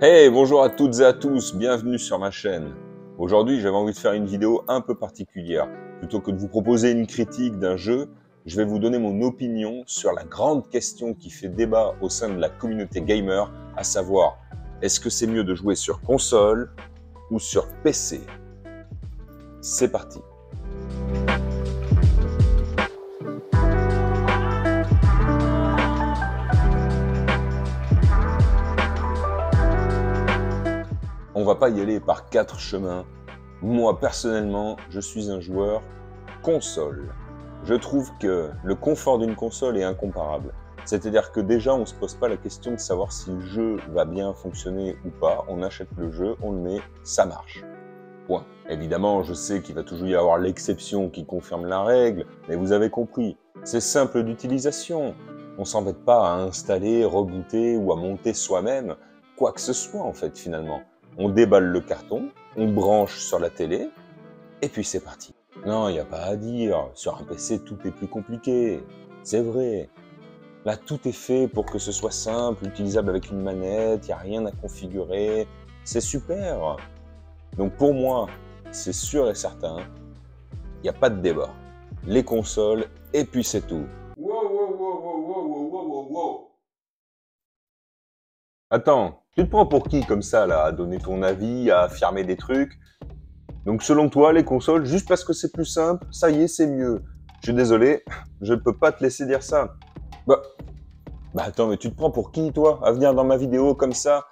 Hey, bonjour à toutes et à tous, bienvenue sur ma chaîne. Aujourd'hui, j'avais envie de faire une vidéo un peu particulière. Plutôt que de vous proposer une critique d'un jeu, je vais vous donner mon opinion sur la grande question qui fait débat au sein de la communauté gamer, à savoir, est-ce que c'est mieux de jouer sur console ou sur PC? C'est parti. On va pas y aller par 4 chemins. Moi, personnellement, je suis un joueur console. Je trouve que le confort d'une console est incomparable. C'est-à-dire que déjà, on ne se pose pas la question de savoir si le jeu va bien fonctionner ou pas. On achète le jeu, on le met, ça marche. Point. Évidemment, je sais qu'il va toujours y avoir l'exception qui confirme la règle, mais vous avez compris, c'est simple d'utilisation. On s'embête pas à installer, rebooter ou à monter soi-même, quoi que ce soit en fait finalement. On déballe le carton, on branche sur la télé, et puis c'est parti. Non, il n'y a pas à dire, sur un PC tout est plus compliqué, c'est vrai. Là, tout est fait pour que ce soit simple, utilisable avec une manette, il n'y a rien à configurer, c'est super. Donc pour moi, c'est sûr et certain, il n'y a pas de débat. Les consoles, et puis c'est tout. Wow. Attends, tu te prends pour qui comme ça, là, à donner ton avis, à affirmer des trucs? Donc selon toi, les consoles, juste parce que c'est plus simple, ça y est, c'est mieux. Je suis désolé, je ne peux pas te laisser dire ça. Bah attends, mais tu te prends pour qui, toi, à venir dans ma vidéo comme ça?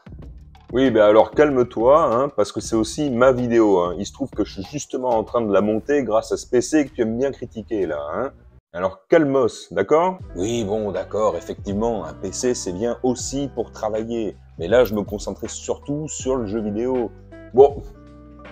Oui, ben alors calme-toi, hein, parce que c'est aussi ma vidéo. Hein. Il se trouve que je suis justement en train de la monter grâce à ce PC que tu aimes bien critiquer, là. Hein. Alors calmos, d'accord? Oui, bon, d'accord, effectivement, un PC c'est bien aussi pour travailler. Mais là, je me concentrais surtout sur le jeu vidéo. Bon,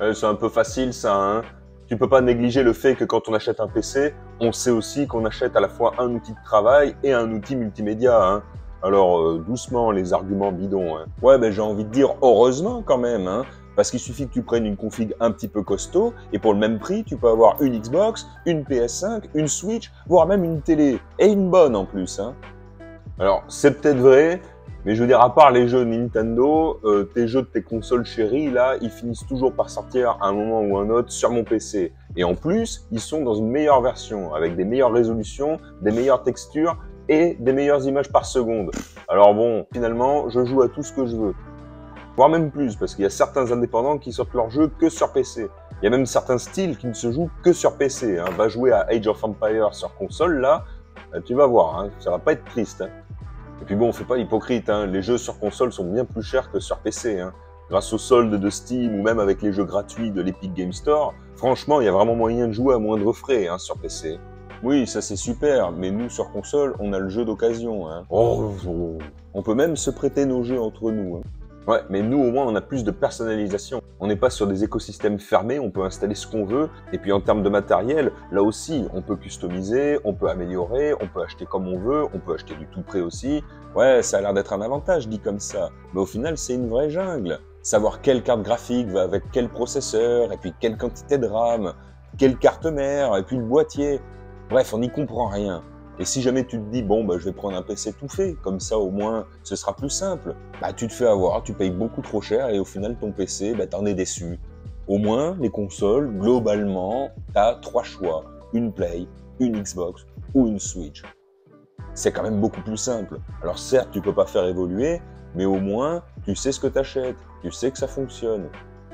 c'est un peu facile ça, hein. Tu peux pas négliger le fait que quand on achète un PC, on sait aussi qu'on achète à la fois un outil de travail et un outil multimédia, hein. Alors, doucement les arguments bidons, hein. Ouais, ben j'ai envie de dire heureusement quand même, hein. Parce qu'il suffit que tu prennes une config un petit peu costaud, et pour le même prix, tu peux avoir une Xbox, une PS5, une Switch, voire même une télé. Et une bonne en plus, hein. Alors, c'est peut-être vrai, mais je veux dire, à part les jeux Nintendo, tes jeux de tes consoles chéries, là, ils finissent toujours par sortir à un moment ou un autre sur mon PC. Et en plus, ils sont dans une meilleure version, avec des meilleures résolutions, des meilleures textures et des meilleures images par seconde. Alors bon, finalement, je joue à tout ce que je veux. Voire même plus, parce qu'il y a certains indépendants qui sortent leurs jeux que sur PC. Il y a même certains styles qui ne se jouent que sur PC. Hein. Va jouer à Age of Empires sur console, là, tu vas voir, hein, ça va pas être triste. Hein. Et puis bon, on fait pas l'hypocrite, hein, les jeux sur console sont bien plus chers que sur PC. Hein. Grâce aux soldes de Steam ou même avec les jeux gratuits de l'Epic Game Store, franchement, il y a vraiment moyen de jouer à moindre frais hein, sur PC. Oui, ça c'est super, mais nous sur console, on a le jeu d'occasion. Hein. On peut même se prêter nos jeux entre nous. Hein. Ouais, mais nous au moins on a plus de personnalisation. On n'est pas sur des écosystèmes fermés, on peut installer ce qu'on veut. Et puis en termes de matériel, là aussi, on peut customiser, on peut améliorer, on peut acheter comme on veut, on peut acheter du tout prêt aussi. Ouais, ça a l'air d'être un avantage dit comme ça. Mais au final, c'est une vraie jungle. Savoir quelle carte graphique va avec quel processeur, et puis quelle quantité de RAM, quelle carte mère, et puis le boîtier. Bref, on n'y comprend rien. Et si jamais tu te dis, bon, bah, je vais prendre un PC tout fait, comme ça au moins ce sera plus simple, bah, tu te fais avoir, tu payes beaucoup trop cher et au final ton PC, bah, t'en es déçu. Au moins, les consoles, globalement, t'as 3 choix. Une Play, une Xbox ou une Switch. C'est quand même beaucoup plus simple. Alors certes, tu peux pas faire évoluer, mais au moins, tu sais ce que t'achètes, tu sais que ça fonctionne.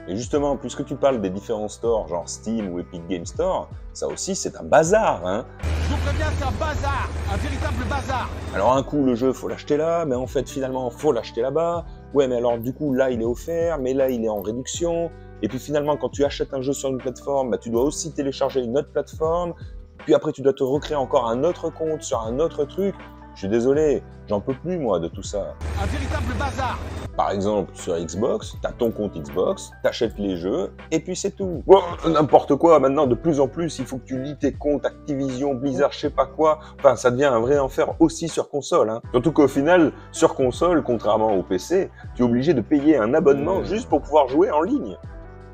Et justement, puisque tu parles des différents stores, genre Steam ou Epic Game Store, ça aussi c'est un bazar, hein. Je vous préviens, c'est un bazar, un véritable bazar. Alors un coup le jeu faut l'acheter là, mais en fait finalement faut l'acheter là-bas. Ouais, mais alors du coup là il est offert, mais là il est en réduction. Et puis finalement quand tu achètes un jeu sur une plateforme, bah, tu dois aussi télécharger une autre plateforme. Puis après tu dois te recréer encore un autre compte sur un autre truc. Je suis désolé, j'en peux plus moi de tout ça. Un véritable bazar. Par exemple, sur Xbox, t'as ton compte Xbox, t'achètes les jeux, et puis c'est tout. Bon, n'importe quoi, maintenant, de plus en plus, il faut que tu lis tes comptes Activision, Blizzard, je sais pas quoi. Enfin, ça devient un vrai enfer aussi sur console. Hein. Surtout qu'au final, sur console, contrairement au PC, tu es obligé de payer un abonnement juste pour pouvoir jouer en ligne.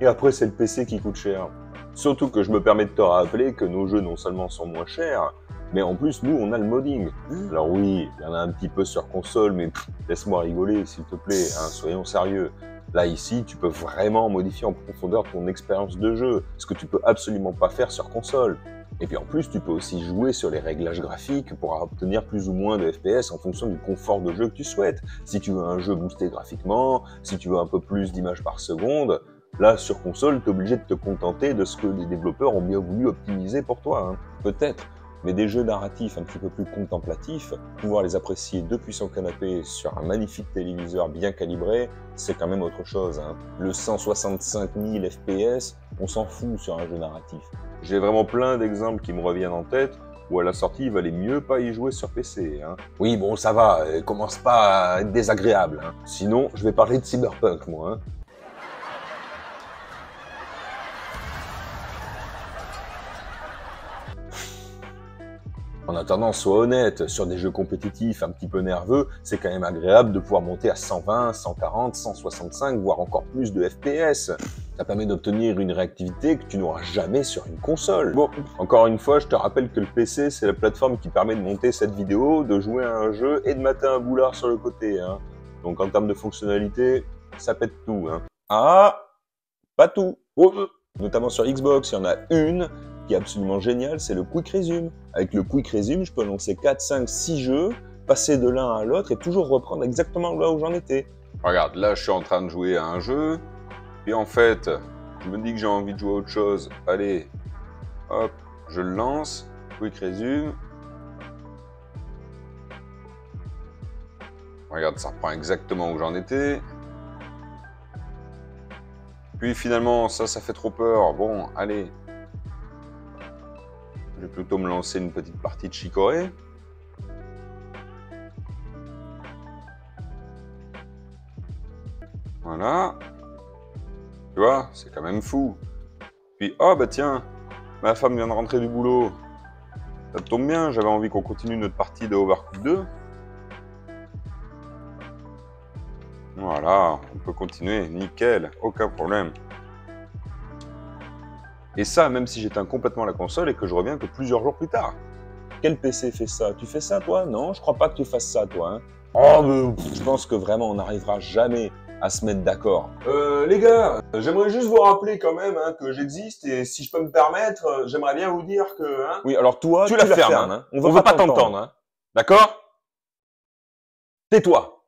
Et après, c'est le PC qui coûte cher. Surtout que je me permets de te rappeler que nos jeux non seulement sont moins chers, Mais en plus, nous, on a le modding. Alors oui, il y en a un petit peu sur console, mais laisse-moi rigoler, s'il te plaît, hein, soyons sérieux. Là, ici, tu peux vraiment modifier en profondeur ton expérience de jeu, ce que tu peux absolument pas faire sur console. Et puis en plus, tu peux aussi jouer sur les réglages graphiques pour obtenir plus ou moins de FPS en fonction du confort de jeu que tu souhaites. Si tu veux un jeu boosté graphiquement, si tu veux un peu plus d'images par seconde, là, sur console, tu es obligé de te contenter de ce que les développeurs ont bien voulu optimiser pour toi, hein. Peut-être. Mais des jeux narratifs un petit peu plus contemplatifs, pouvoir les apprécier depuis son canapé sur un magnifique téléviseur bien calibré, c'est quand même autre chose, hein. Le 165 000 FPS, on s'en fout sur un jeu narratif. J'ai vraiment plein d'exemples qui me reviennent en tête, où à la sortie, il valait mieux pas y jouer sur PC, hein. Oui, bon, ça va, commence pas à être désagréable, hein. Sinon, je vais parler de Cyberpunk, moi, hein. En attendant, sois honnête, sur des jeux compétitifs un petit peu nerveux, c'est quand même agréable de pouvoir monter à 120, 140, 165, voire encore plus de FPS. Ça permet d'obtenir une réactivité que tu n'auras jamais sur une console. Bon, encore une fois, je te rappelle que le PC, c'est la plateforme qui permet de monter cette vidéo, de jouer à un jeu et de mater un boulard sur le côté, hein. Donc en termes de fonctionnalité, ça pète tout, hein. Ah, pas tout. Oh, notamment sur Xbox, il y en a une qui est absolument génial, c'est le Quick Resume. Avec le Quick Resume, je peux lancer 4, 5, 6 jeux, passer de l'un à l'autre et toujours reprendre exactement là où j'en étais. Regarde, là je suis en train de jouer à un jeu, et en fait, je me dis que j'ai envie de jouer à autre chose. Allez, hop, je le lance, Quick Resume. Regarde, ça reprend exactement où j'en étais. Puis finalement, ça fait trop peur. Bon, allez. Je vais plutôt me lancer une petite partie de Chicorée. Voilà. Tu vois, c'est quand même fou. Puis, oh bah tiens, ma femme vient de rentrer du boulot. Ça tombe bien, j'avais envie qu'on continue notre partie de Overcooked 2. Voilà, on peut continuer, nickel, aucun problème. Et ça, même si j'éteins complètement la console et que je reviens que plusieurs jours plus tard. Quel PC fait ça? Tu fais ça, toi? Non, je crois pas que tu fasses ça, toi, hein. Oh, mais je pense que vraiment, on n'arrivera jamais à se mettre d'accord. Les gars, j'aimerais juste vous rappeler quand même, hein, que j'existe et si je peux me permettre, j'aimerais bien vous dire que... Hein, oui, alors toi, tu la fermes, hein. On veut pas t'entendre, hein. D'accord? Tais-toi.